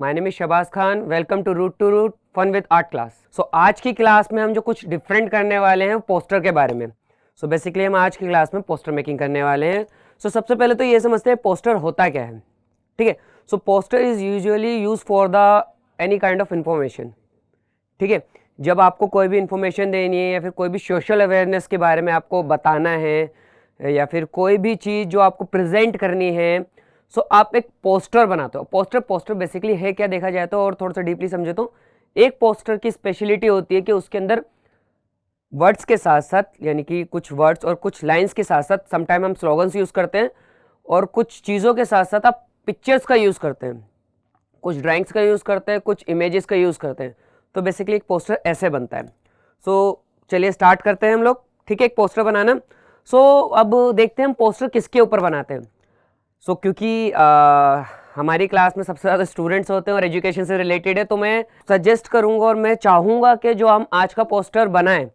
My name is Shahbaz Khan. Welcome to root fun with art class. So आज की class में हम जो कुछ डिफरेंट करने वाले हैं पोस्टर के बारे में। सो बेसिकली हम आज की क्लास में पोस्टर मेकिंग करने वाले हैं। सो सबसे पहले तो ये समझते हैं पोस्टर होता क्या है। ठीक है, so poster is usually use for the any kind of information. ठीक है, जब आपको कोई भी इंफॉर्मेशन देनी है या फिर कोई भी सोशल अवेयरनेस के बारे में आपको बताना है या फिर कोई भी चीज़ जो आपको प्रेजेंट करनी है, सो आप एक पोस्टर बनाते हो। पोस्टर बेसिकली है क्या देखा जाए तो, और थोड़ा सा डीपली समझे तो, एक पोस्टर की स्पेशलिटी होती है कि उसके अंदर वर्ड्स के साथ साथ, यानी कि कुछ वर्ड्स और कुछ लाइंस के साथ साथ समटाइम हम स्लोगन्स यूज़ करते हैं, और कुछ चीज़ों के साथ साथ आप पिक्चर्स का यूज़ करते हैं, कुछ ड्राइंग्स का यूज़ करते हैं, कुछ इमेजेस का यूज़ करते हैं। तो बेसिकली एक पोस्टर ऐसे बनता है। सो चलिए स्टार्ट करते हैं हम लोग। ठीक है, एक पोस्टर बनाना। सो अब देखते हैं हम पोस्टर किसके ऊपर बनाते हैं। सो क्योंकि हमारी क्लास में सबसे ज़्यादा स्टूडेंट्स होते हैं और एजुकेशन से रिलेटेड है, तो मैं सजेस्ट करूंगा और मैं चाहूँगा कि जो हम आज का पोस्टर बनाएं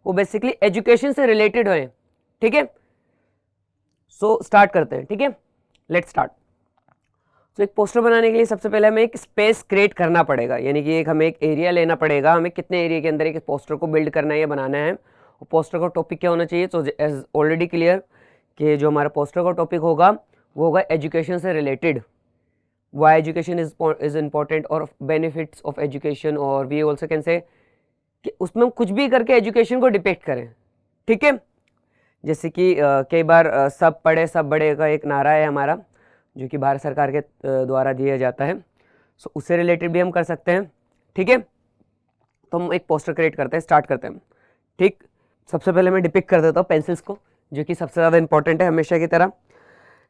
वो बेसिकली एजुकेशन से रिलेटेड होए। ठीक है, सो स्टार्ट करते हैं। ठीक है, लेट्स स्टार्ट। तो एक पोस्टर बनाने के लिए सबसे पहले हमें एक स्पेस क्रिएट करना पड़ेगा, यानी कि हमें एक एरिया लेना पड़ेगा। हमें कितने एरिया के अंदर एक पोस्टर को बिल्ड करना है या बनाना है, और पोस्टर का टॉपिक क्या होना चाहिए। तो एज ऑलरेडी क्लियर कि जो हमारा पोस्टर का टॉपिक होगा वो होगा एजुकेशन से related. Why education is important और बेनिफिट्स ऑफ एजुकेशन, और वी ऑल्सो कैन से कि उसमें हम कुछ भी करके एजुकेशन को डिपेक्ट करें। ठीक है, जैसे कि कई बार सब पढ़े सब बड़े का एक नारा है हमारा, जो कि भारत सरकार के द्वारा दिया जाता है। सो उससे रिलेटेड भी हम कर सकते हैं। ठीक है, तो हम एक पोस्टर क्रिएट करते हैं, स्टार्ट करते हैं। ठीक, सबसे पहले मैं डिपिक्ट कर देता हूँ पेंसिल्स को, जो कि सबसे ज़्यादा इंपॉर्टेंट है हमेशा की तरह।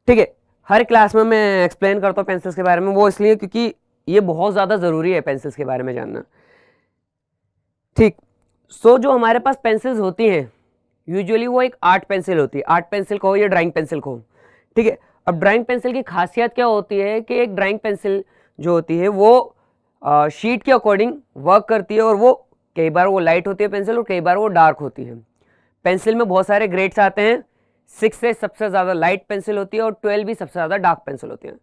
ठीक है, हर क्लास में मैं एक्सप्लेन करता हूँ पेंसिल्स के बारे में, वो इसलिए क्योंकि ये बहुत ज़्यादा ज़रूरी है पेंसिल्स के बारे में जानना। ठीक, सो जो हमारे पास पेंसिल्स होती हैं यूजुअली वो एक आर्ट पेंसिल होती है। आर्ट पेंसिल कहो या ड्राइंग पेंसिल कहो। ठीक है, अब ड्राइंग पेंसिल की खासियत क्या होती है कि एक ड्राइंग पेंसिल जो होती है वो शीट के अकॉर्डिंग वर्क करती है, और वो कई बार वो लाइट होती है पेंसिल और कई बार वो डार्क होती है। पेंसिल में बहुत सारे ग्रेड्स आते हैं। 6 से सबसे ज़्यादा लाइट पेंसिल होती है और 12 भी सबसे ज़्यादा डार्क पेंसिल होती है,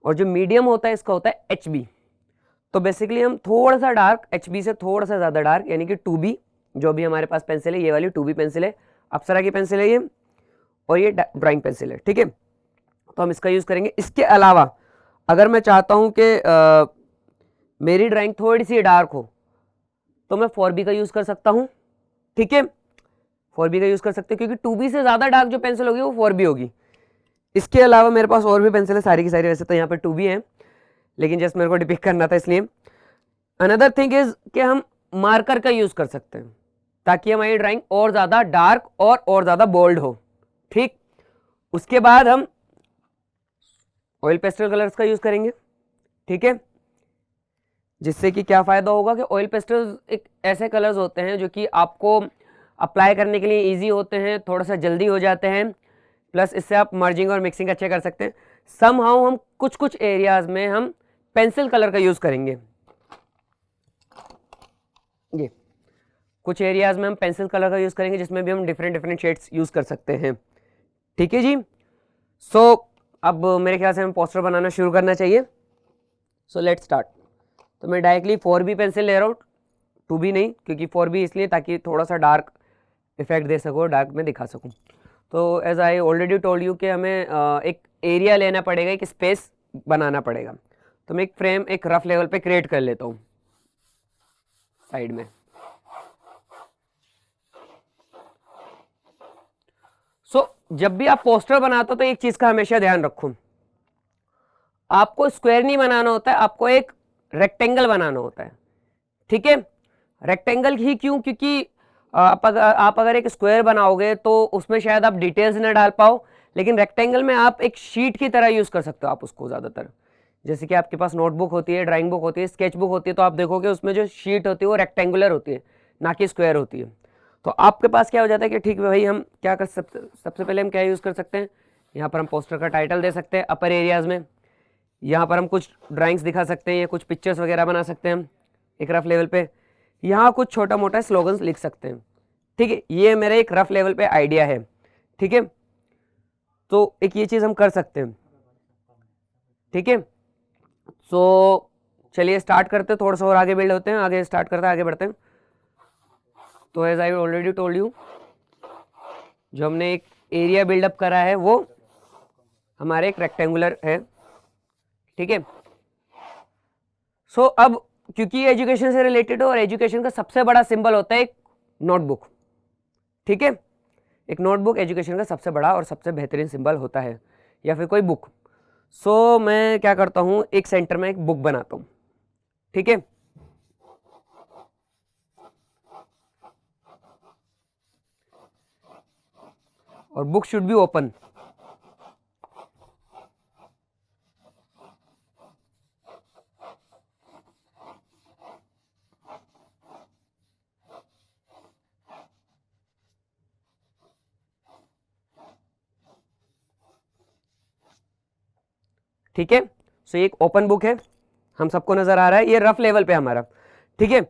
और जो मीडियम होता है इसका होता है HB। तो बेसिकली हम थोड़ा सा डार्क, HB से थोड़ा सा ज़्यादा डार्क, यानी कि 2B जो भी हमारे पास पेंसिल है, ये वाली 2B पेंसिल है, अप्सरा की पेंसिल है ये, और ये ड्राइंग पेंसिल है। ठीक है, तो हम इसका यूज़ करेंगे। इसके अलावा अगर मैं चाहता हूँ कि मेरी ड्राइंग थोड़ी सी डार्क हो तो मैं 4B का यूज़ कर सकता हूँ। ठीक है, 4B का यूज़ कर सकते हैं, क्योंकि 2B से ज़्यादा डार्क जो पेंसिल होगी वो 4B होगी। इसके अलावा मेरे पास और भी पेंसिल है, सारी की सारी वैसे तो यहाँ पर 2B है, लेकिन जस्ट मेरे को डिपिक्ट करना था इसलिए। अनदर थिंग इज कि हम मार्कर का यूज़ कर सकते हैं ताकि हमारी ड्राइंग और ज़्यादा डार्क और ज़्यादा बोल्ड हो। ठीक, उसके बाद हम ऑयल पेस्टल कलर्स का यूज़ करेंगे। ठीक है, जिससे कि क्या फ़ायदा होगा कि ऑयल पेस्टल्स एक ऐसे कलर्स होते हैं जो कि आपको अप्लाई करने के लिए इजी होते हैं, थोड़ा सा जल्दी हो जाते हैं, प्लस इससे आप मर्जिंग और मिक्सिंग अच्छे कर सकते हैं। समहाउ हम कुछ एरियाज में हम पेंसिल कलर का यूज़ करेंगे। ये कुछ एरियाज में हम पेंसिल कलर का यूज़ करेंगे, जिसमें भी हम डिफरेंट शेड्स यूज़ कर सकते हैं। ठीक है जी, सो अब मेरे ख्याल से हमें पोस्टर बनाना शुरू करना चाहिए। So let's start. तो मैं डायरेक्टली 4B पेंसिल ले रहा हूँ, 2B नहीं, क्योंकि 4B इसलिए ताकि थोड़ा सा डार्क इफेक्ट दे सको, डार्क में दिखा सकूँ। तो as I already told you कि हमें एक एरिया लेना पड़ेगा, एक स्पेस बनाना पड़ेगा। तो मैं एक फ्रेम एक रफ लेवल पे क्रिएट कर लेता हूँ साइड में। जब भी आप पोस्टर बनाते हो तो एक चीज का हमेशा ध्यान रखो, आपको स्क्वायर नहीं बनाना होता है, आपको एक रेक्टेंगल बनाना होता है। ठीक है, रेक्टेंगल ही क्यों, क्योंकि आप अगर एक स्क्वायर बनाओगे तो उसमें शायद आप डिटेल्स ना डाल पाओ, लेकिन रेक्टेंगल में आप एक शीट की तरह यूज कर सकते हो आप उसको ज़्यादातर। जैसे कि आपके पास नोटबुक होती है, ड्राइंग बुक होती है, स्केच बुक होती है, तो आप देखोगे उसमें जो शीट होती है वो रेक्टेंगुलर होती है, ना कि स्क्वायर होती है। तो आपके पास क्या हो जाता है कि ठीक है भाई, हम क्या कर सकते, सबसे पहले हम क्या यूज़ कर सकते हैं, यहाँ पर हम पोस्टर का टाइटल दे सकते हैं अपर एरियाज में, यहाँ पर हम कुछ ड्राइंग्स दिखा सकते हैं या कुछ पिक्चर्स वगैरह बना सकते हैं हम एक रफ लेवल पे, यहाँ कुछ छोटा मोटा स्लोगन्स लिख सकते हैं। ठीक है, ये मेरा एक रफ लेवल पे आइडिया है। ठीक है, तो एक ये चीज़ हम कर सकते हैं। ठीक है, सो चलिए स्टार्ट करते हैं, थोड़ा सा और आगे बिल्ड होते हैं, आगे स्टार्ट करते हैं, आगे बढ़ते हैं। तो as I already told you, जो हमने एक एरिया बिल्डअप करा है वो हमारे एक रेक्टेंगुलर है, ठीक है। सो अब क्योंकि एजुकेशन से रिलेटेड हो और एजुकेशन का सबसे बड़ा सिंबल होता है एक नोटबुक, ठीक है। एक नोटबुक एजुकेशन का सबसे बड़ा और सबसे बेहतरीन सिंबल होता है, या फिर कोई बुक। सो मैं क्या करता हूं, एक सेंटर में एक बुक बनाता हूं, ठीक है। और बुक शुड बी ओपन, ठीक है। सो एक ओपन बुक है, हम सबको नजर आ रहा है, ये रफ लेवल पे हमारा, ठीक है।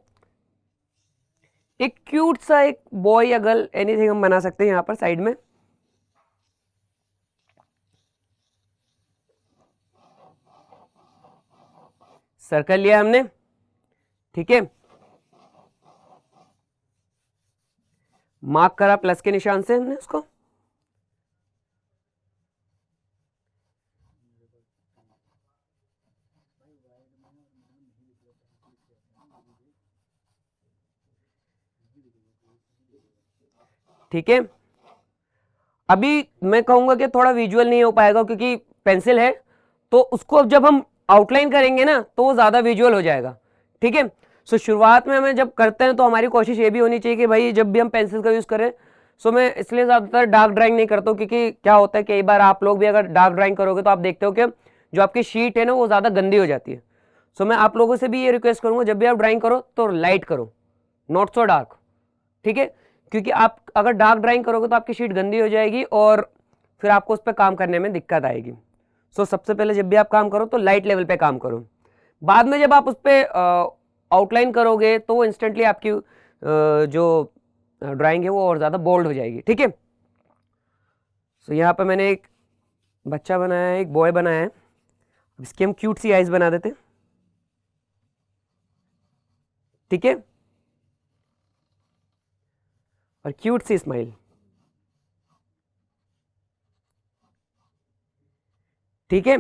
एक क्यूट सा एक बॉय या गर्ल एनीथिंग हम बना सकते हैं यहां पर साइड में, सर्कल लिया हमने, ठीक है। मार्क करा प्लस के निशान से हमने उसको, ठीक है। अभी मैं कहूंगा कि थोड़ा विजुअल नहीं हो पाएगा क्योंकि पेंसिल है, तो उसको अब जब हम आउटलाइन करेंगे ना तो वो ज्यादा विजुअल हो जाएगा, ठीक है। सो शुरुआत में हमें जब करते हैं तो हमारी कोशिश ये भी होनी चाहिए कि भाई जब भी हम पेंसिल का यूज करें, सो मैं इसलिए ज्यादातर डार्क ड्राइंग नहीं करता हूँ क्योंकि क्या होता है कई बार आप लोग भी अगर डार्क ड्राइंग करोगे तो आप देखते हो कि जो आपकी शीट है ना वो ज्यादा गंदी हो जाती है। सो मैं आप लोगों से भी ये रिक्वेस्ट करूंगा जब भी आप ड्राइंग करो तो लाइट करो, नॉट सो डार्क, ठीक है। क्योंकि आप अगर डार्क ड्राइंग करोगे तो आपकी शीट गंदी हो जाएगी और फिर आपको उस पर काम करने में दिक्कत आएगी। सो सबसे पहले जब भी आप काम करो तो लाइट लेवल पे काम करो, बाद में जब आप उस पर आउटलाइन करोगे तो वो इंस्टेंटली आपकी जो ड्राइंग है वो और ज़्यादा बोल्ड हो जाएगी, ठीक है। सो यहाँ पर मैंने एक बच्चा बनाया है, एक बॉय बनाया है, इसकी हम क्यूट सी आइज बना देते हैं, ठीक है, और क्यूट सी स्माइल, ठीक है।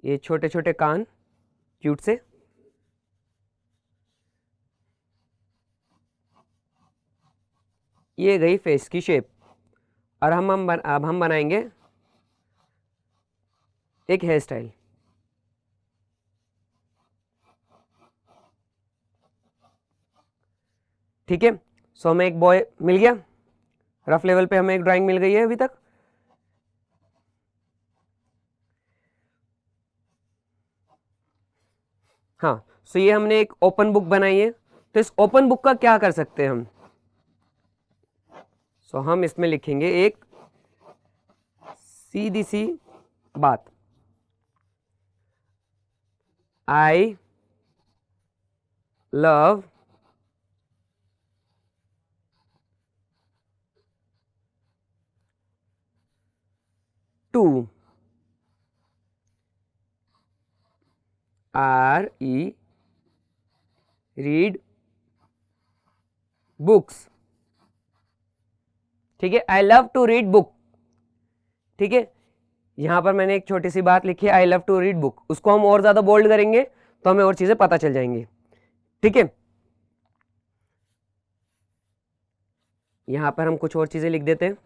ये छोटे छोटे कान क्यूट से, ये गई फेस की शेप। और अब हम बनाएंगे एक हेयर स्टाइल, ठीक है। सो हमें एक बॉय मिल गया, रफ लेवल पे हमें एक ड्राइंग मिल गई है अभी तक। हाँ, सो ये हमने एक ओपन बुक बनाई है, तो इस ओपन बुक का क्या कर सकते हैं हम, सो हम इसमें लिखेंगे एक सीधी सी बात, I love to read books, ठीक है। I love to read book, ठीक है। यहां पर मैंने एक छोटी सी बात लिखी है, I love to read book, उसको हम और ज्यादा बोल्ड करेंगे तो हमें और चीजें पता चल जाएंगी, ठीक है। यहां पर हम कुछ और चीजें लिख देते हैं,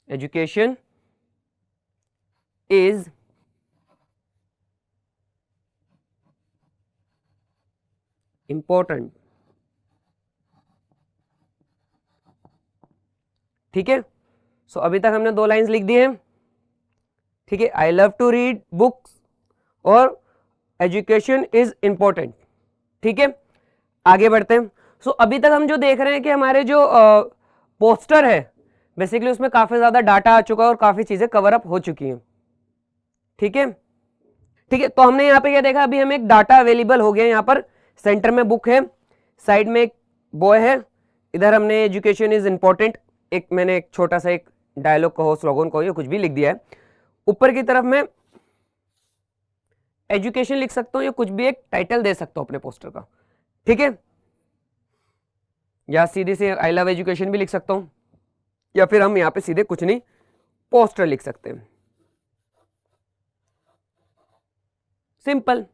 एजुकेशन इज इंपॉर्टेंट, ठीक है। सो अभी तक हमने 2 लाइंस लिख दी हैं, ठीक है, I love to read books और एजुकेशन इज इंपॉर्टेंट, ठीक है। आगे बढ़ते हैं। सो अभी तक हम जो देख रहे हैं कि हमारे जो पोस्टर है बेसिकली उसमें काफी ज्यादा डाटा आ चुका है और काफी चीजें कवर अप हो चुकी हैं, ठीक है, ठीक है। तो हमने यहाँ पे क्या देखा, अभी हमें एक डाटा अवेलेबल हो गया, यहाँ पर सेंटर में बुक है, साइड में एक बॉय है, इधर हमने एजुकेशन इज इंपॉर्टेंट एक मैंने एक छोटा सा एक डायलॉग कहो, स्लोगन कहो, या कुछ भी लिख दिया है। ऊपर की तरफ मैं एजुकेशन लिख सकता हूं या कुछ भी एक टाइटल दे सकता हूं अपने पोस्टर का, ठीक है। या सीधे से आई लव एजुकेशन भी लिख सकता हूं, या फिर हम यहां पे सीधे कुछ नहीं पोस्टर लिख सकते हैं, सिंपल,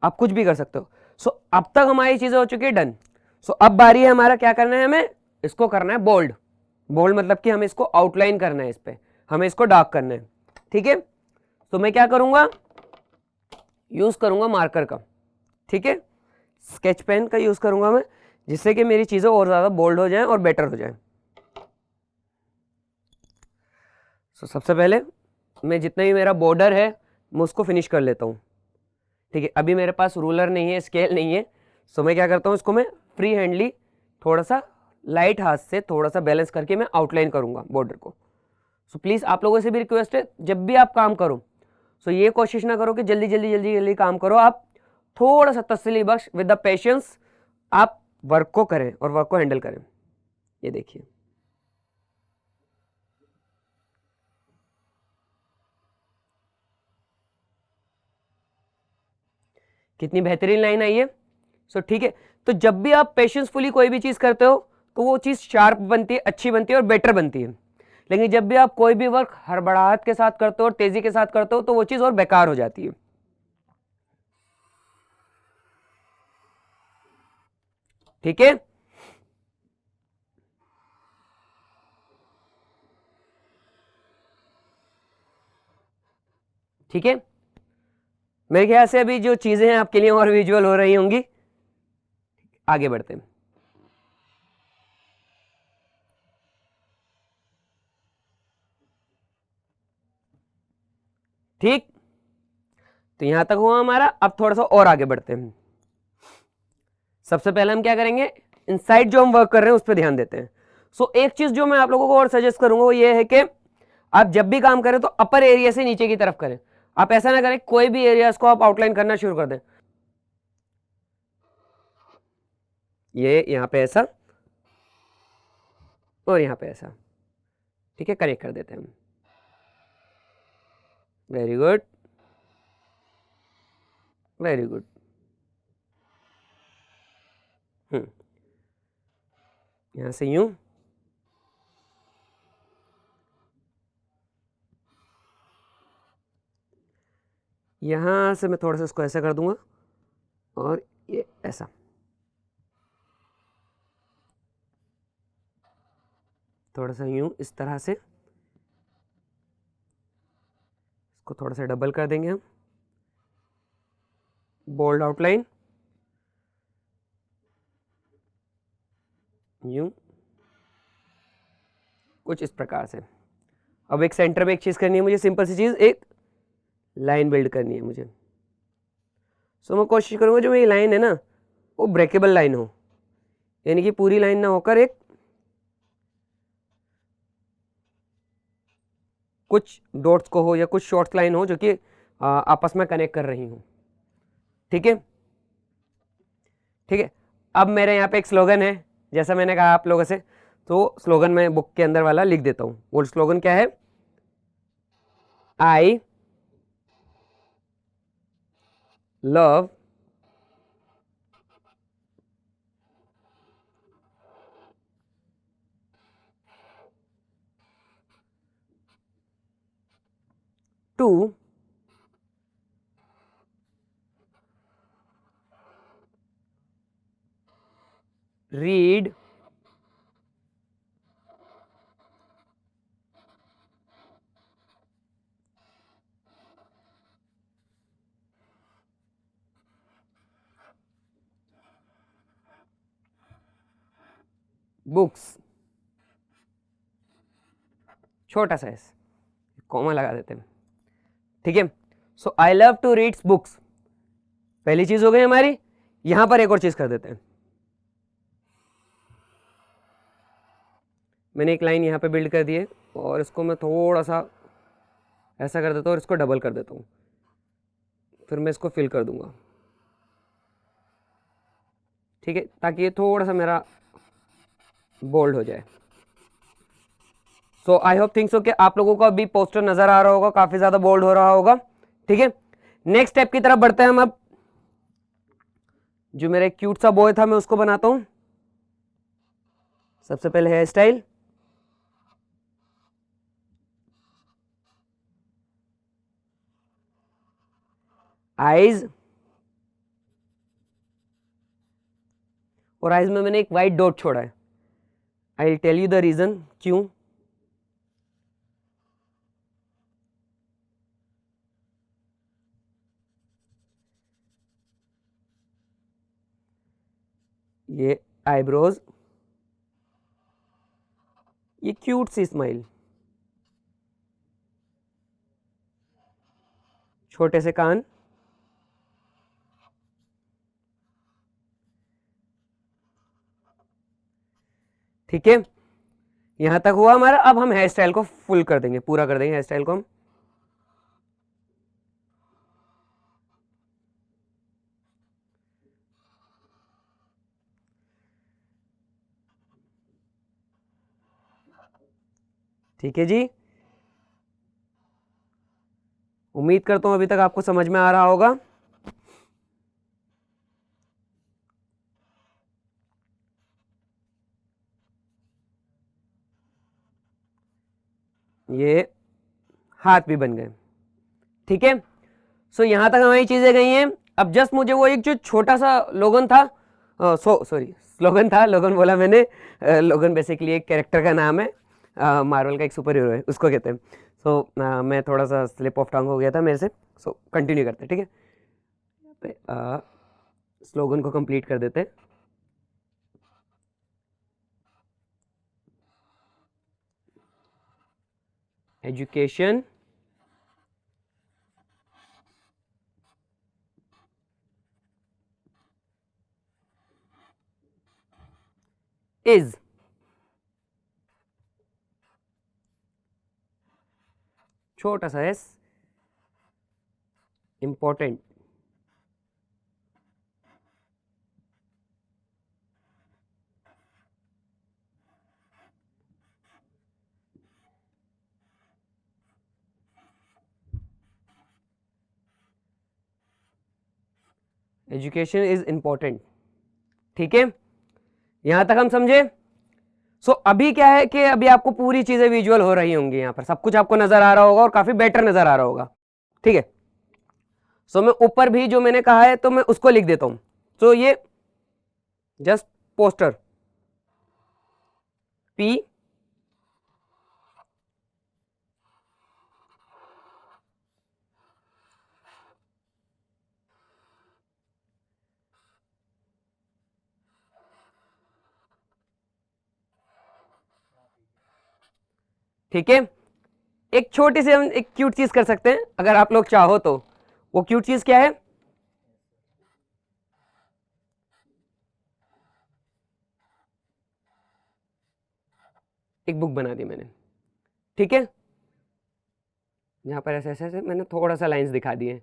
आप कुछ भी कर सकते हो। सो अब तक हमारी चीजें हो चुकी है डन। सो अब बारी है हमारा क्या करना है, हमें इसको करना है बोल्ड। बोल्ड मतलब कि हमें इसको आउटलाइन करना है, इस पे हमें इसको डार्क करना है, ठीक है। तो मैं क्या करूंगा, यूज करूंगा मार्कर का, ठीक है, स्केच पेन का यूज करूंगा मैं, जिससे कि मेरी चीजें और ज्यादा बोल्ड हो जाएं और बेटर हो जाएं। तो सबसे पहले मैं जितना भी मेरा बॉर्डर है मैं उसको फिनिश कर लेता हूं, ठीक है। अभी मेरे पास रूलर नहीं है, स्केल नहीं है, सो मैं क्या करता हूं, इसको मैं फ्री हैंडली थोड़ा सा लाइट हाथ से थोड़ा सा बैलेंस करके मैं आउटलाइन करूंगा बॉर्डर को। सो प्लीज आप लोगों से भी रिक्वेस्ट है, जब भी आप काम करो सो ये कोशिश ना करो कि जल्दी जल्दी जल्दी जल्दी काम करो, आप थोड़ा सा तसल्ली बख्श विद द पेशेंस आप वर्क को करें और वर्क को हैंडल करें। ये देखिए कितनी बेहतरीन लाइन आई है। सो ठीक है, तो जब भी आप पेशेंसफुली कोई भी चीज करते हो तो वो चीज शार्प बनती है, अच्छी बनती है और बेटर बनती है। लेकिन जब भी आप कोई भी वर्क हड़बड़ाहट के साथ करते हो और तेजी के साथ करते हो तो वो चीज और बेकार हो जाती है, ठीक है। ठीक है, मेरे ख्याल से अभी जो चीजें हैं आपके लिए और विजुअल हो रही होंगी। आगे बढ़ते हैं, ठीक। तो यहां तक हुआ हमारा, अब थोड़ा सा और आगे बढ़ते हैं। सबसे पहले हम क्या करेंगे, इनसाइड जो हम वर्क कर रहे हैं उस पर ध्यान देते हैं। सो एक चीज जो मैं आप लोगों को और सजेस्ट करूंगा वो ये है कि आप जब भी काम करें तो अपर एरिया से नीचे की तरफ करें। आप ऐसा ना करें कोई भी एरिया को आप आउटलाइन करना शुरू कर दें, ये यहां पे ऐसा और यहां पे ऐसा, ठीक है, कनेक्ट कर देते हैं हम। Very good, very good. यहां से यूं, यहां से मैं थोड़ा सा इसको ऐसा कर दूंगा और ये ऐसा, थोड़ा सा यूं इस तरह से इसको थोड़ा सा डबल कर देंगे हम, बोल्ड आउटलाइन यूं कुछ इस प्रकार से। अब एक सेंटर में एक चीज करनी है मुझे, सिंपल सी चीज, एक लाइन बिल्ड करनी है मुझे। सो मैं कोशिश करूंगा जो मेरी लाइन है ना वो ब्रेकेबल लाइन हो, यानी कि पूरी लाइन ना होकर एक कुछ डॉट्स को हो या कुछ शॉर्ट लाइन हो जो कि आपस में कनेक्ट कर रही हूं, ठीक है। ठीक है, अब मेरे यहाँ पे एक स्लोगन है, जैसा मैंने कहा आप लोगों से, तो स्लोगन मैं बुक के अंदर वाला लिख देता हूं। वो स्लोगन क्या है, I love to read books, छोटा सा एस कॉमा लगा देते हैं, ठीक है। So I love to read books, पहली चीज हो गई हमारी। यहां पर एक और चीज कर देते हैं, मैंने एक लाइन यहां पे बिल्ड कर दी है और इसको मैं थोड़ा सा ऐसा कर देता हूँ और इसको डबल कर देता हूँ, फिर मैं इसको फिल कर दूंगा, ठीक है, ताकि ये थोड़ा सा मेरा बोल्ड हो जाए। सो आई होप थिंक सो कि आप लोगों को अभी पोस्टर नजर आ रहा होगा, काफी ज्यादा बोल्ड हो रहा होगा। ठीक है, नेक्स्ट स्टेप की तरफ बढ़ते हैं हम। अब जो मेरा एक क्यूट सा बॉय था मैं उसको बनाता हूं। सबसे पहले हेयर स्टाइल, आईज, और आईज में मैंने एक वाइट डॉट छोड़ा है। I will tell you the reason क्यों। ये आईब्रोज, ये क्यूट सी स्माइल, छोटे से कान, ठीक है, यहां तक हुआ हमारा। अब हम हेयर स्टाइल को फुल कर देंगे, पूरा कर देंगे हेयर स्टाइल को हम। ठीक है जी, उम्मीद करता हूं अभी तक आपको समझ में आ रहा होगा। ये हाथ भी बन गए, ठीक है। सो यहां तक हमारी चीजें गई हैं। अब जस्ट मुझे वो एक जो छोटा सा लोगन था, सॉरी स्लोगन था, लोगन बोला मैंने। लोगन बेसिकली एक कैरेक्टर का नाम है, मार्वल का एक सुपर हीरो है, उसको कहते हैं। सो मैं थोड़ा सा स्लिप ऑफ टंग हो गया था मेरे से। सो कंटिन्यू करते हैं, ठीक है। यहाँ पे स्लोगन को कंप्लीट कर देते हैं। एजुकेशन इज छोटा सा S important. Education is important, ठीक है, यहां तक हम समझे। सो अभी क्या है कि अभी आपको पूरी चीजें विजुअल हो रही होंगी, यहां पर सब कुछ आपको नजर आ रहा होगा और काफी बेटर नजर आ रहा होगा, ठीक है। सो मैं ऊपर भी जो मैंने कहा है तो मैं उसको लिख देता हूं। सो ये जस्ट पोस्टर पी, ठीक है। एक छोटी सी हम एक क्यूट चीज कर सकते हैं अगर आप लोग चाहो तो। वो क्यूट चीज क्या है? एक बुक बना दी मैंने, ठीक है। यहां पर ऐसे ऐसे ऐसे मैंने थोड़ा सा लाइंस दिखा दिए,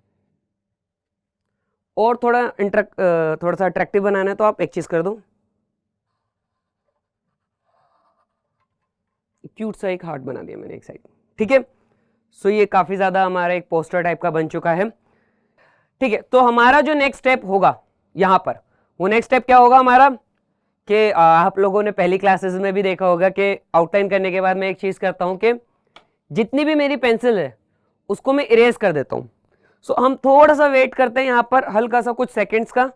और थोड़ा सा अट्रैक्टिव बनाना है तो आप एक चीज कर दो, क्यूट सा एक हार्ट बना दिया मैंने एक साइड, ठीक है। सो ये काफी ज्यादा हमारा एक पोस्टर टाइप का बन चुका है, ठीक है। तो हमारा जो नेक्स्ट स्टेप होगा यहां पर, वो नेक्स्ट स्टेप क्या होगा हमारा कि आप लोगों ने पहली क्लासेस में भी देखा होगा कि आउटलाइन करने के बाद मैं एक चीज करता हूं कि जितनी भी मेरी पेंसिल है उसको मैं इरेज कर देता हूं। सो हम थोड़ा सा वेट करते हैं यहाँ पर हल्का सा कुछ सेकेंड्स का,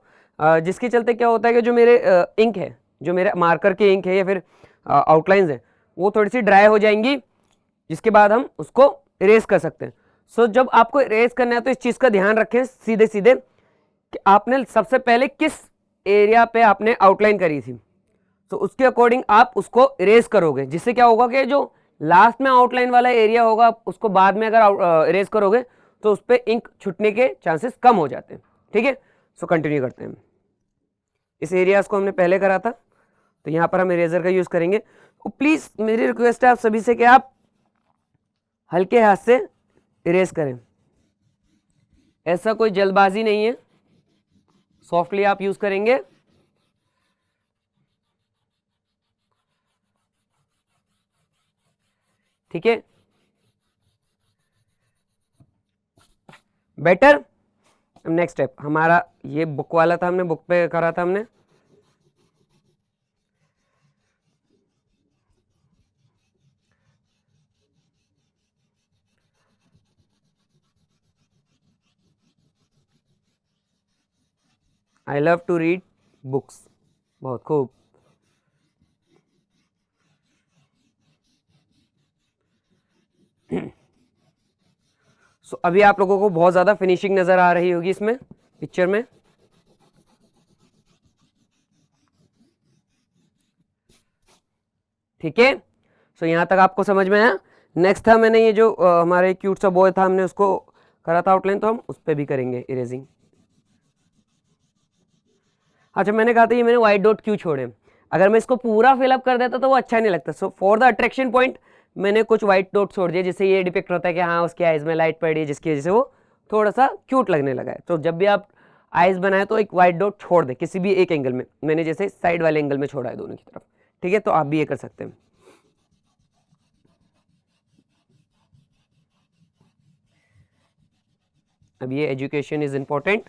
जिसके चलते क्या होता है कि जो मेरे इंक है, जो मेरे मार्कर के इंक है या फिर आउटलाइंस है, वो थोड़ी सी ड्राई हो जाएंगी, जिसके बाद हम उसको इरेज कर सकते हैं। सो जब आपको इरेज करना है तो इस चीज का ध्यान रखें सीधे सीधे कि आपने सबसे पहले किस एरिया पे आपने आउटलाइन करी थी, तो उसके अकॉर्डिंग आप उसको इरेज करोगे, जिससे क्या होगा कि जो लास्ट में आउटलाइन वाला एरिया होगा उसको बाद में अगर इरेज करोगे तो उस पर इंक छुटने के चांसेस कम हो जाते हैं, ठीक है। सो कंटिन्यू करते हैं। इस एरियाज को हमने पहले करा था, तो यहां पर हम इरेजर का यूज करेंगे। तो प्लीज मेरी रिक्वेस्ट है आप सभी से कि आप हल्के हाथ से इरेज करें, ऐसा कोई जल्दबाजी नहीं है, सॉफ्टली आप यूज करेंगे। ठीक है, बेटर। नेक्स्ट स्टेप हमारा ये बुक वाला था, हमने बुक पे करा था हमने। I love to read books, बहुत खूब। सो अभी आप लोगों को बहुत ज्यादा फिनिशिंग नजर आ रही होगी इसमें पिक्चर में। ठीक है, सो यहां तक आपको समझ में आया। नेक्स्ट था मैंने ये जो हमारे क्यूट सा बॉय था, हमने उसको करा था आउटलाइन, तो हम उस पर भी करेंगे इरेजिंग। अच्छा, मैंने कहा था ये मैंने व्हाइट डॉट क्यों छोड़े, अगर मैं इसको पूरा फिलअप कर देता तो वो अच्छा नहीं लगता। So for the attraction point मैंने कुछ व्हाइट डॉट छोड़ दिए, जिससे ये डिपिक्ट होता है कि हाँ उसकी आइज में लाइट पड़ी, जिसकी वजह से वो थोड़ा सा क्यूट लगने लगा है। तो जब भी आप आइज बनाए तो एक व्हाइट डॉट छोड़ दे किसी भी एक एंगल में, मैंने जैसे साइड वाले एंगल में छोड़ा है दोनों की तरफ। ठीक है, तो आप भी ये कर सकते हैं। अब ये एजुकेशन इज इंपॉर्टेंट।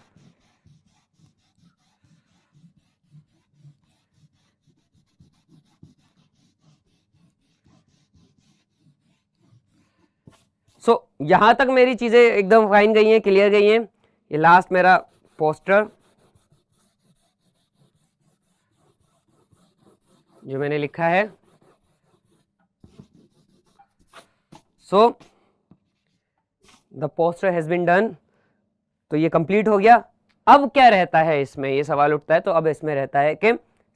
सो यहां तक मेरी चीजें एकदम फाइन गई हैं, क्लियर गई हैं। ये लास्ट मेरा पोस्टर जो मैंने लिखा है। So the poster has been done, तो ये कंप्लीट हो गया। अब क्या रहता है इसमें, ये सवाल उठता है। तो अब इसमें रहता है कि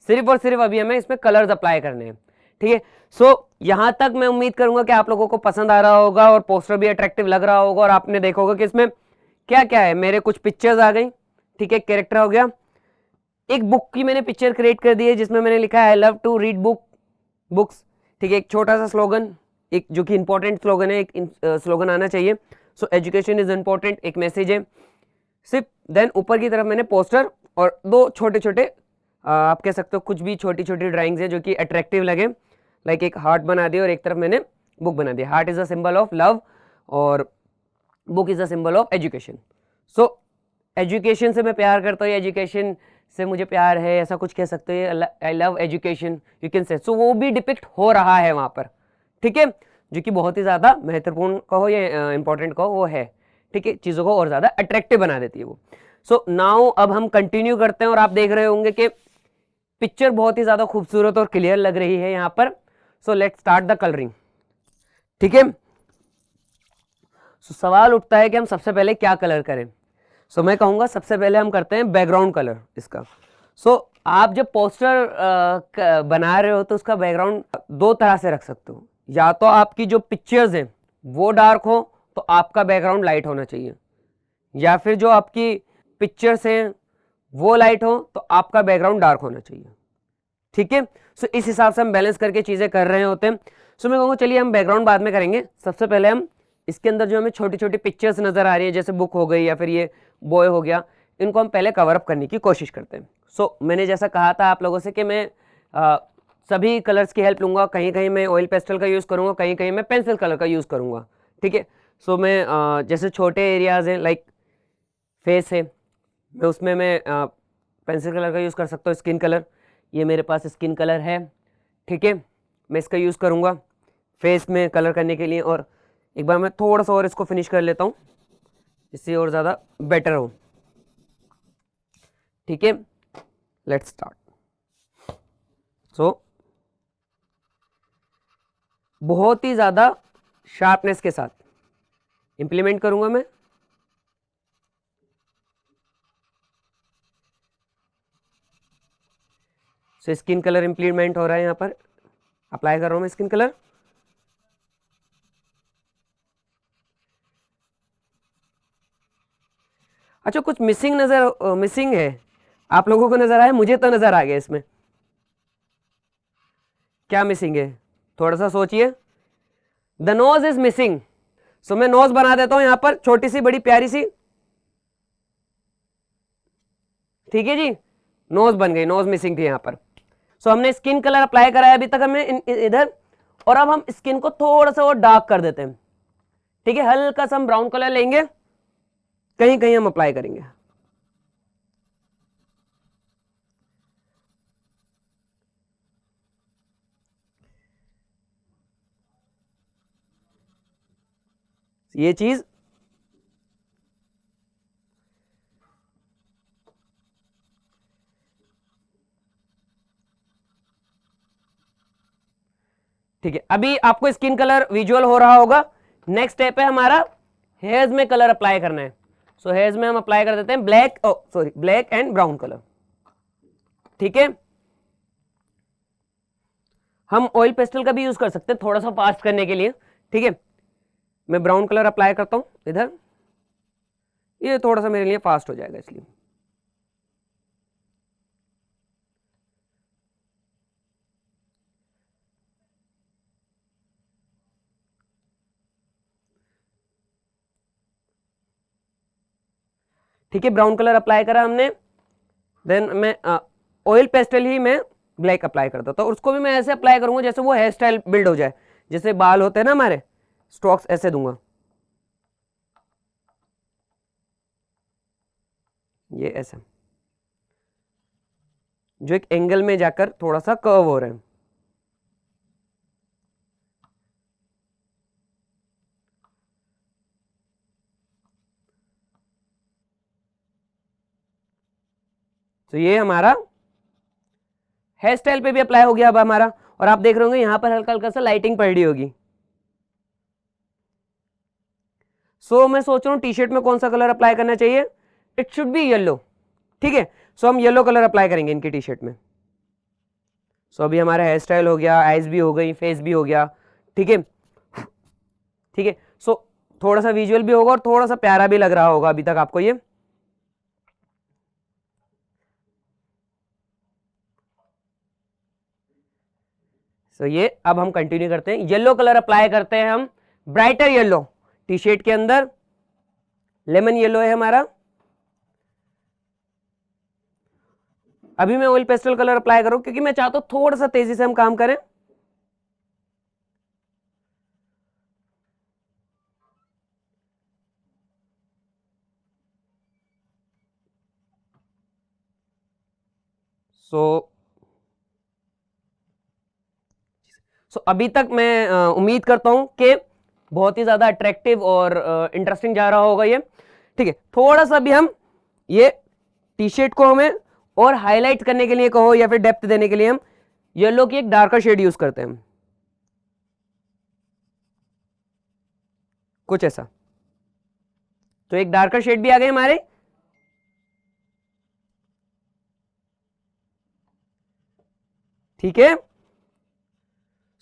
सिर्फ और सिर्फ अभी हमें इसमें कलर्स अप्लाई करने हैं। ठीक है, सो यहां तक मैं उम्मीद करूंगा कि आप लोगों को पसंद आ रहा होगा और पोस्टर भी अट्रैक्टिव लग रहा होगा, और आपने देखा होगा कि इसमें क्या क्या है। मेरे कुछ पिक्चर्स आ गई, ठीक है, कैरेक्टर हो गया, एक बुक की मैंने पिक्चर क्रिएट कर दी है जिसमें मैंने लिखा है I love to read books. ठीक है, एक छोटा सा स्लोगन, एक जो कि इंपॉर्टेंट स्लोगन है, एक स्लोगन आना चाहिए। सो एजुकेशन इज इंपॉर्टेंट, एक मैसेज है सिर्फ। देन ऊपर की तरफ मैंने पोस्टर और दो छोटे छोटे आप कह सकते हो कुछ भी छोटी छोटी ड्राइंग्स है जो कि अट्रैक्टिव लगे, लाइक एक हार्ट बना दिया और एक तरफ मैंने बुक बना दिया। Heart is a symbol of love और book is a symbol of education. So education से मैं प्यार करता हूँ, एजुकेशन से मुझे प्यार है, ऐसा कुछ कह सकते हो, I love education you can say. So वो भी डिपिक्ट हो रहा है वहां पर, ठीक है, जो कि बहुत ही ज्यादा महत्वपूर्ण कहो या इंपॉर्टेंट कहो वो है। ठीक है, चीजों को और ज्यादा अट्रैक्टिव बना देती है वो। सो नाउ अब हम कंटिन्यू करते हैं और आप देख रहे होंगे कि पिक्चर बहुत ही ज्यादा खूबसूरत और क्लियर लग रही है यहां पर। So let's start the colouring. ठीक है, सवाल उठता है कि हम सबसे पहले क्या कलर करें। मैं कहूंगा सबसे पहले हम करते हैं बैकग्राउंड कलर इसका। आप जब पोस्टर बना रहे हो तो उसका बैकग्राउंड दो तरह से रख सकते हो, या तो आपकी जो पिक्चर्स हैं वो डार्क हो तो आपका बैकग्राउंड लाइट होना चाहिए, या फिर जो आपकी पिक्चर्स हैं वो लाइट हो तो आपका बैकग्राउंड डार्क होना चाहिए। ठीक है, इस हिसाब से हम बैलेंस करके चीजें कर रहे होते हैं। मैं कहूँगा चलिए हम बैकग्राउंड बाद में करेंगे, सबसे पहले हम इसके अंदर जो हमें छोटी छोटी पिक्चर्स नजर आ रही है, जैसे बुक हो गई या फिर ये बॉय हो गया, इनको हम पहले कवर अप करने की कोशिश करते हैं। मैंने जैसा कहा था आप लोगों से कि मैं सभी कलर्स की हेल्प लूंगा, कहीं कहीं मैं ऑयल पेस्टल का यूज़ करूंगा, कहीं कहीं मैं पेंसिल कलर का यूज़ करूंगा। ठीक है, मैं जैसे छोटे एरियाज हैं लाइक फेस है, मैं उसमें मैं पेंसिल कलर का यूज़ कर सकता हूँ। स्किन कलर, ये मेरे पास स्किन कलर है, ठीक है, मैं इसका यूज़ करूँगा फेस में कलर करने के लिए। और एक बार मैं थोड़ा सा और इसको फिनिश कर लेता हूँ इससे और ज़्यादा बेटर हो। ठीक है, लेट्स स्टार्ट। बहुत ही ज़्यादा शार्पनेस के साथ इंप्लीमेंट करूँगा मैं। स्किन कलर इंप्लीमेंट हो रहा है, यहाँ पर अप्लाई कर रहा हूँ मैं स्किन कलर। अच्छा, कुछ मिसिंग है, आप लोगों को नजर आया, मुझे तो नजर आ गया। इसमें क्या मिसिंग है, थोड़ा सा सोचिए। The nose is missing. मैं नोज बना देता हूं यहां पर छोटी सी बड़ी प्यारी सी। ठीक है जी, नोज बन गई, नोज मिसिंग थी यहां पर। हमने स्किन कलर अप्लाई कराया अभी तक हमने इधर, और अब हम स्किन को थोड़ा सा और डार्क कर देते हैं, ठीक है। हल्का सा हम ब्राउन कलर लेंगे, कहीं कहीं हम अप्लाई करेंगे। ये चीज ठीक है, अभी आपको स्किन कलर विजुअल हो रहा होगा। नेक्स्ट स्टेप है हमारा हेयर्स में कलर अप्लाई करना है। सो हेयर्स में हम अप्लाई कर देते हैं ब्लैक एंड ब्राउन कलर, ठीक है। हम ऑयल पेस्टल का भी यूज कर सकते हैं थोड़ा सा फास्ट करने के लिए, ठीक है। मैं ब्राउन कलर अप्लाई करता हूं इधर, ये थोड़ा सा मेरे लिए फास्ट हो जाएगा इसलिए। ठीक है, ब्राउन कलर अप्लाई करा हमने। देन मैं ऑयल पेस्टल ही मैं ब्लैक अप्लाई करता था, और उसको भी मैं ऐसे अप्लाई करूंगा जैसे वो हेयर स्टाइल बिल्ड हो जाए, जैसे बाल होते हैं ना हमारे, स्ट्रोक्स ऐसे दूंगा, ये ऐसे जो एक एंगल में जाकर थोड़ा सा कर्व हो रहे हैं। तो ये हमारा हेयर स्टाइल पे भी अप्लाई हो गया अब हमारा, और आप देख रहे होंगे यहां पर हल्का हल्का सा लाइटिंग पड़ रही होगी। सो मैं सोच रहा हूं टी शर्ट में कौन सा कलर अप्लाई करना चाहिए, इट शुड बी येलो, ठीक है। सो हम येलो कलर अप्लाई करेंगे इनकी टी शर्ट में। सो अभी हमारा हेयर स्टाइल हो गया, आईज भी हो गई, फेस भी हो गया, ठीक है, ठीक है। सो थोड़ा सा विजुअल भी होगा और थोड़ा सा प्यारा भी लग रहा होगा अभी तक आपको ये। सो ये अब हम कंटिन्यू करते हैं, येलो कलर अप्लाई करते हैं हम, ब्राइटर येलो टी शर्ट के अंदर, लेमन येलो है हमारा। अभी मैं ऑयल पेस्टल कलर अप्लाई करूं क्योंकि मैं चाहता हूं थोड़ा सा तेजी से हम काम करें। सो अभी तक मैं उम्मीद करता हूं कि बहुत ही ज्यादा अट्रैक्टिव और इंटरेस्टिंग जा रहा होगा ये, ठीक है। थोड़ा सा भी हम ये टी शर्ट को हमें और हाईलाइट करने के लिए कहो या फिर डेप्थ देने के लिए हम येलो की एक डार्कर शेड यूज करते हैं, कुछ ऐसा। तो एक डार्कर शेड भी आ गए हमारे, ठीक है।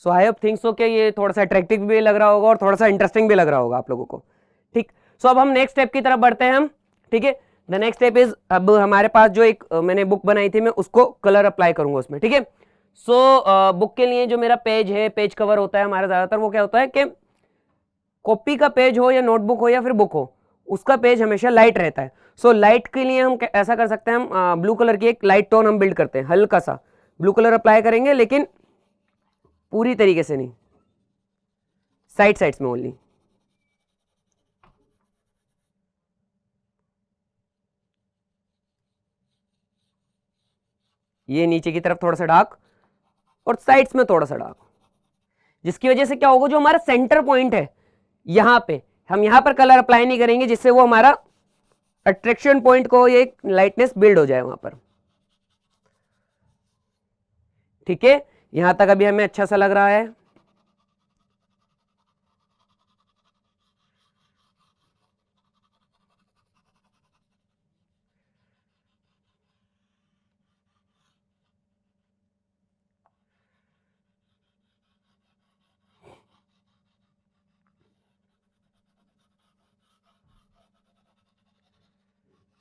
So I hope think so कि ये थोड़ा सा अट्रैक्टिव भी लग रहा होगा और थोड़ा सा इंटरेस्टिंग भी लग रहा होगा आप लोगों को, ठीक। सो अब हम नेक्स्ट स्टेप की तरफ बढ़ते हैं हम, ठीक है। द नेक्स्ट स्टेप इज, अब हमारे पास जो एक मैंने बुक बनाई थी, मैं उसको कलर अप्लाई करूंगा उसमें, ठीक है। सो बुक के लिए जो मेरा पेज है, पेज कवर होता है हमारा ज्यादातर, वो क्या होता है कि कॉपी का पेज हो या नोटबुक हो या फिर बुक हो, उसका पेज हमेशा लाइट रहता है। सो लाइट के लिए हम ऐसा कर सकते हैं, हम ब्लू कलर की एक लाइट टोन हम बिल्ड करते हैं, हल्का सा ब्लू कलर अप्लाई करेंगे, लेकिन पूरी तरीके से नहीं, साइड्स में ओनली। ये नीचे की तरफ थोड़ा सा डार्क और साइड्स में थोड़ा सा डार्क, जिसकी वजह से क्या होगा, जो हमारा सेंटर पॉइंट है यहां पे, हम यहां पर कलर अप्लाई नहीं करेंगे, जिससे वो हमारा अट्रैक्शन पॉइंट को ये लाइटनेस बिल्ड हो जाए वहां पर, ठीक है। यहां तक अभी हमें अच्छा सा लग रहा है।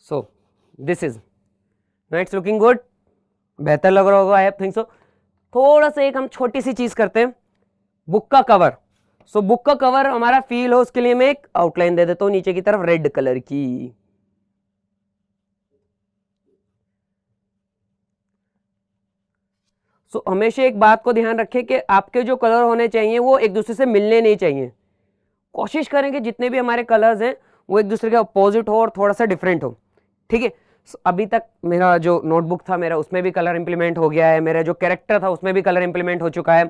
So this is, it's looking good, बेहतर लग रहा होगा, आई थिंक सो। थोड़ा सा एक हम छोटी सी चीज करते हैं, बुक का कवर। सो बुक का कवर हमारा फील हो, उसके लिए मैं एक आउटलाइन दे देता हूं नीचे की तरफ रेड कलर की। सो हमेशा एक बात को ध्यान रखें कि आपके जो कलर होने चाहिए वो एक दूसरे से मिलने नहीं चाहिए। कोशिश करेंगे जितने भी हमारे कलर्स हैं वो एक दूसरे के अपोजिट हो और थोड़ा सा डिफरेंट हो, ठीक है। अभी तक मेरा जो नोटबुक था मेरा उसमें भी कलर इंप्लीमेंट हो गया है, मेरा जो कैरेक्टर था उसमें भी कलर इंप्लीमेंट हो चुका है।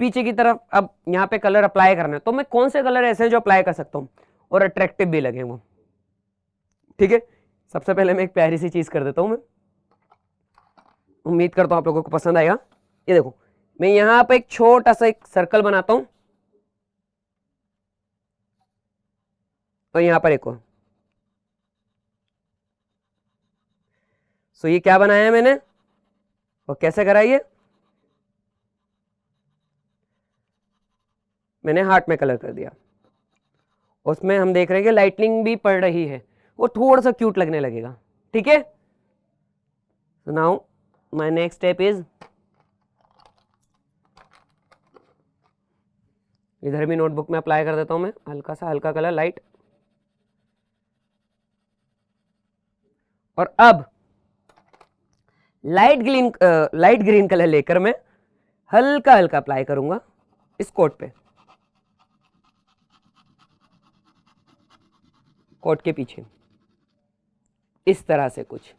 पीछे की तरफ अब यहाँ पे कलर अप्लाई करना है, तो मैं कौन से कलर ऐसे हैं जो अप्लाई कर सकता हूँ और अट्रैक्टिव भी लगे वो, ठीक है। सबसे पहले मैं एक प्यारी सी चीज कर देता हूँ, मैं उम्मीद करता हूँ आप लोगों को पसंद आएगा। ये देखो, मैं यहाँ पे एक छोटा सा एक सर्कल बनाता हूँ और यहाँ पर एक और। सो ये क्या बनाया है मैंने और कैसे करा ये, मैंने हार्ट में कलर कर दिया। उसमें हम देख रहे हैं कि लाइटनिंग भी पड़ रही है, वो थोड़ा सा क्यूट लगने लगेगा, ठीक है। So now my next step is, इधर भी नोटबुक में अप्लाई कर देता हूं मैं हल्का सा हल्का कलर लाइट। और अब लाइट ग्रीन कलर लेकर मैं हल्का हल्का अप्लाई करूंगा इस कोट पे, कोट के पीछे इस तरह से कुछ।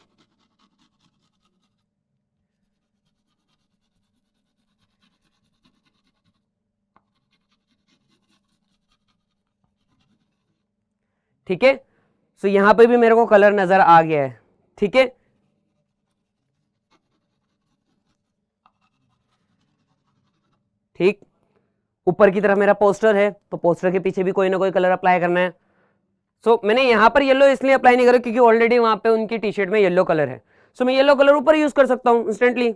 ठीक है। सो यहां पे भी मेरे को कलर नजर आ गया है, ठीक है। ठीक, ऊपर की तरफ मेरा पोस्टर है तो पोस्टर के पीछे भी कोई ना कोई कलर अप्लाई करना है। सो मैंने यहां पर येलो इसलिए अप्लाई नहीं करा क्योंकि ऑलरेडी वहां पे उनकी टी शर्ट में येलो कलर है। सो मैं येलो कलर ऊपर यूज कर सकता हूं इंस्टेंटली।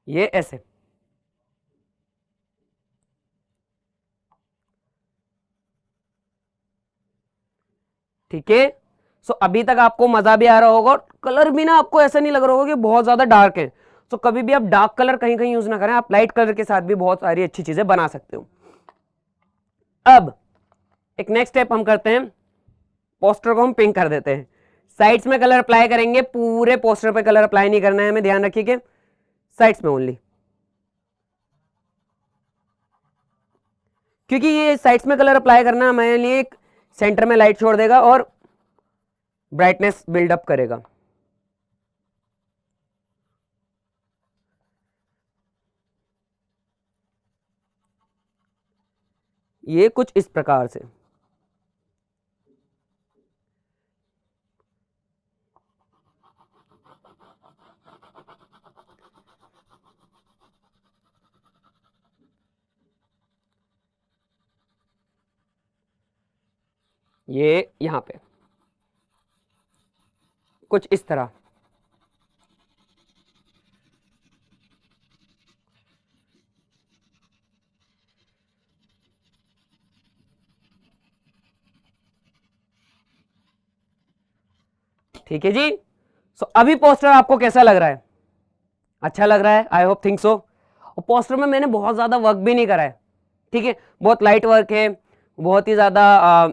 ये ऐसे, ठीक है। सो अभी तक आपको मजा भी आ रहा होगा और कलर भी ना आपको ऐसा नहीं लग रहा होगा कि बहुत ज्यादा डार्क है। सो कभी भी आप डार्क कलर कहीं कहीं यूज ना करें, आप लाइट कलर के साथ भी बहुत सारी अच्छी चीजें बना सकते हो। अब एक नेक्स्ट स्टेप हम करते हैं, पोस्टर को हम पिंक कर देते हैं। साइड्स में कलर अप्लाई करेंगे, पूरे पोस्टर पे कलर अप्लाई नहीं करना है हमें, ध्यान रखिए कि साइड्स में ओनली, क्योंकि ये साइड्स में कलर अप्लाई करना हमारे लिए एक सेंटर में लाइट छोड़ देगा और ब्राइटनेस बिल्डअप करेगा। ये कुछ इस प्रकार से, ये यहां पे कुछ इस तरह। ठीक है जी। सो अभी पोस्टर आपको कैसा लग रहा है, अच्छा लग रहा है, आई होप थिंक सो। और पोस्टर में मैंने बहुत ज्यादा वर्क भी नहीं करा है, ठीक है, बहुत लाइट वर्क है, बहुत ही ज्यादा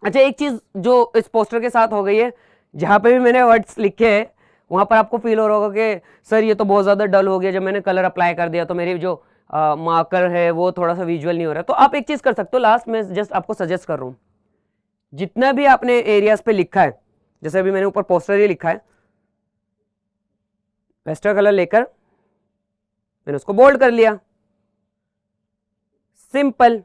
अच्छा एक चीज जो इस पोस्टर के साथ हो गई है, जहां पे भी मैंने वर्ड्स लिखे हैं वहां पर आपको फील हो रहा होगा कि सर ये तो बहुत ज्यादा डल हो गया, जब मैंने कलर अप्लाई कर दिया तो मेरी जो मार्कर है वो थोड़ा सा विजुअल नहीं हो रहा है। तो आप एक चीज कर सकते हो, लास्ट में जस्ट आपको सजेस्ट कर रहा हूं, जितना भी आपने एरियाज पे लिखा है, जैसे अभी मैंने ऊपर पोस्टर ही लिखा है, पेस्टल कलर लेकर मैंने उसको बोल्ड कर लिया, सिंपल।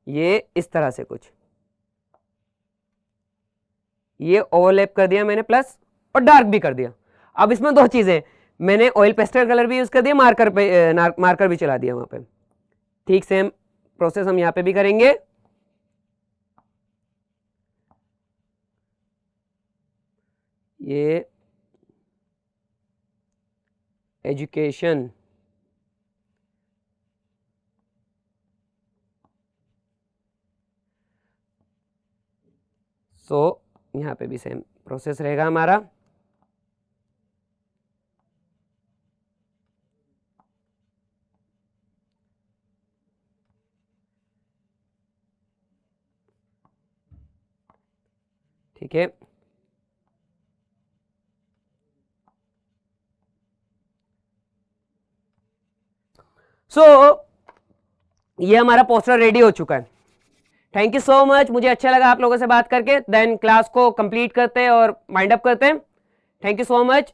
ये इस तरह से कुछ, ये ओवरलैप कर दिया मैंने प्लस और डार्क भी कर दिया। अब इसमें दो चीजें, मैंने ऑयल पेस्टल कलर भी यूज कर दिया, मार्कर पे मार्कर भी चला दिया वहां पे। ठीक सेम प्रोसेस हम यहां पे भी करेंगे। ये एजुकेशन, सो यहां पे भी सेम प्रोसेस रहेगा हमारा। ठीक है। सो ये हमारा पोस्टर रेडी हो चुका है। थैंक यू सो मच, मुझे अच्छा लगा आप लोगों से बात करके। देन क्लास को कंप्लीट करते हैं और माइंड अप करते हैं। Thank you so much.